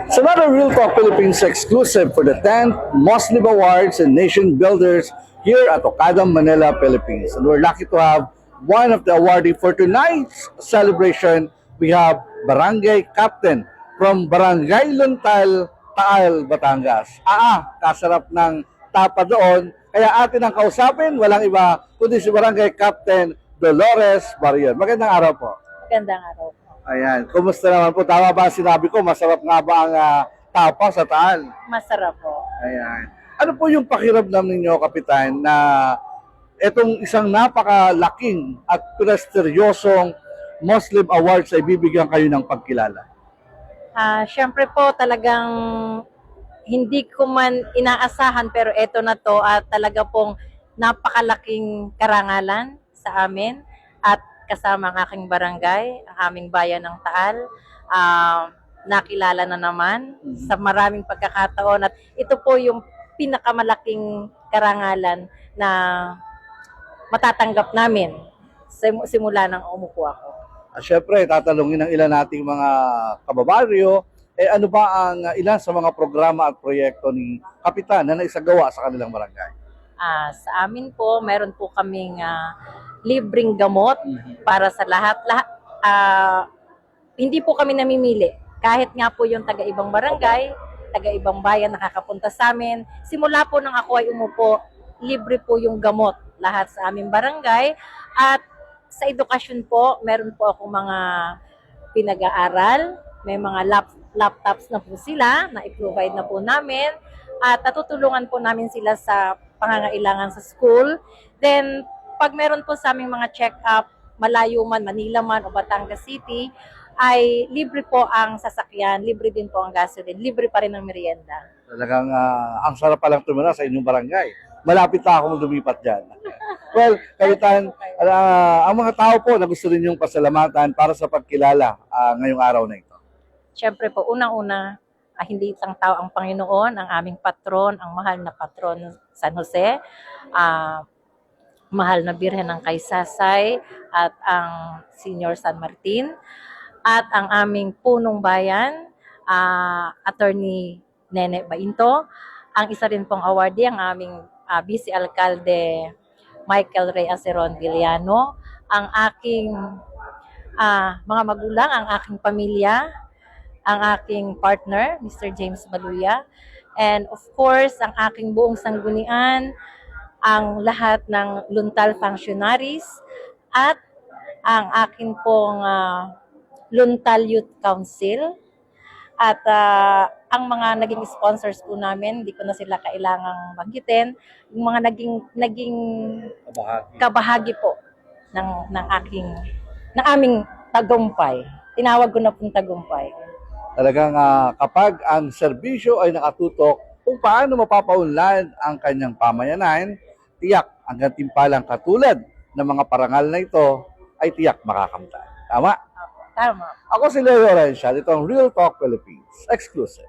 It's another Real Talk Philippines exclusive for the 10th Muslim Awards and Nation Builders here at Okadam, Manila, Philippines. And we're lucky to have one of the awardee for tonight's celebration. We have Barangay Captain from Barangay Luntal, Taal, Batangas. Kasarap ng tapa doon. Kaya atin ang kausapin, walang iba kundi si Barangay Captain Dolores Barion. Magandang araw po. Magandang araw po. Ayan, kumusta naman po? Tama ba sinabi ko, masarap nga ba ang tapa sa Taal? Masarap po. Ayan. Ano po yung pakiramdam ninyo, Kapitan, na itong isang napakalaking at prestigyosong Muslim Awards ay bibigyan kayo ng pagkilala? Siyempre po talagang hindi ko man inaasahan pero eto na to at talaga pong napakalaking karangalan sa amin at kasama ang aking barangay, ang aming bayan ng Taal. Nakilala na naman sa maraming pagkakataon at ito po yung pinakamalaking karangalan na matatanggap namin simula nang umupo ako. Siyempre, tatanungin ng ilan nating mga kababaryo, ano ba ang ilan sa mga programa at proyekto ni Kapitan na naisagawa sa kanilang barangay? Sa amin po, meron po kaming libreng gamot para sa lahat. Hindi po kami namimili. Kahit nga po yung taga-ibang barangay, taga-ibang bayan nakakapunta sa amin. Simula po nang ako ay umupo, libre po yung gamot lahat sa aming barangay. At sa edukasyon po, meron po akong mga pinag-aaral. May mga laptops na po sila na i-provide na po namin. At natutulungan po namin sila sa pangangailangan sa school. Then, pag meron po sa aming mga check-up, malayo man, Manila man o Batangas City, ay libre po ang sasakyan, libre din po ang gasoline, libre pa rin ang merienda. Talagang ang sarap palang tumira sa inyong barangay. Malapit na akong lumipat dyan. Well, Kapitan, ang mga tao po na gusto rin yung pasalamatan para sa pagkilala ngayong araw na ito. Siyempre po, unang-una, hindi isang tao ang Panginoon, ang aming patron, ang mahal na patron San Jose, mahal na Birhen ng Kaysasay at ang Senior San Martin at ang aming punong bayan, Attorney Nene Bainto, ang isa rin pong awardee, ang aming Vice Alcalde Michael Rey Aceron Villano, ang aking mga magulang, ang aking pamilya, ang aking partner, Mr. James Baluya, and of course, ang aking buong sanggunian, ang lahat ng Luntal functionaries, at ang aking pong Luntal Youth Council, at ang mga naging sponsors po namin, hindi ko na sila kailangang banggitin, yung mga naging kabahagi po ng aming tagumpay. Tinawag ko na pong tagumpay. Talagang kapag ang serbisyo ay nakatutok kung paano mapapaunlad ang kanyang pamayanan, tiyak ang gantimpalang katulad ng mga parangal na ito ay tiyak makakamtan. Tama? Tama. Ako si Leo Orencia, ito ang Real Talk Philippines exclusive.